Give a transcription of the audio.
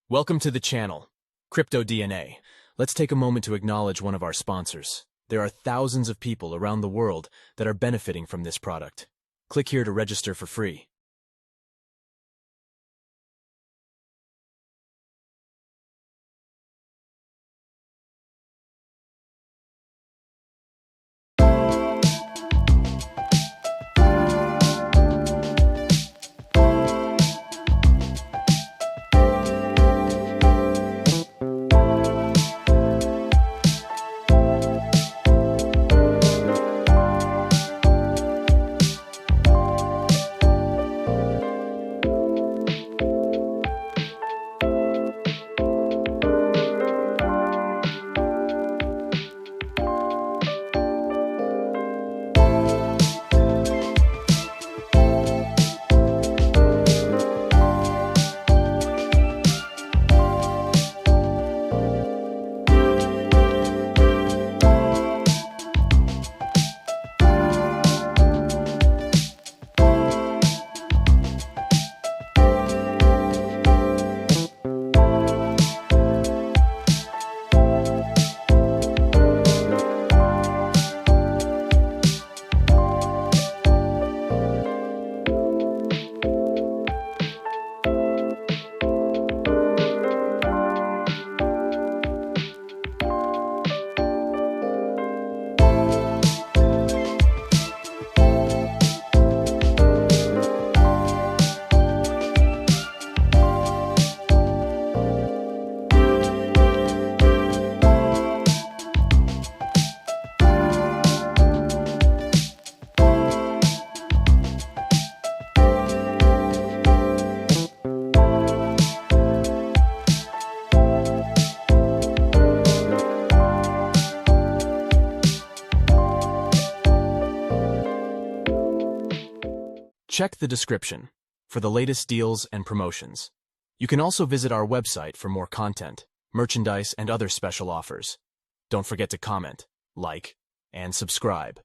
Welcome to the channel, Crypto DNA. Let's take a moment to acknowledge one of our sponsors. There are thousands of people around the world that are benefiting from this product. Click here to register for free. Check the description for the latest deals and promotions. You can also visit our website for more content, merchandise, and other special offers. Don't forget to comment, like, and subscribe.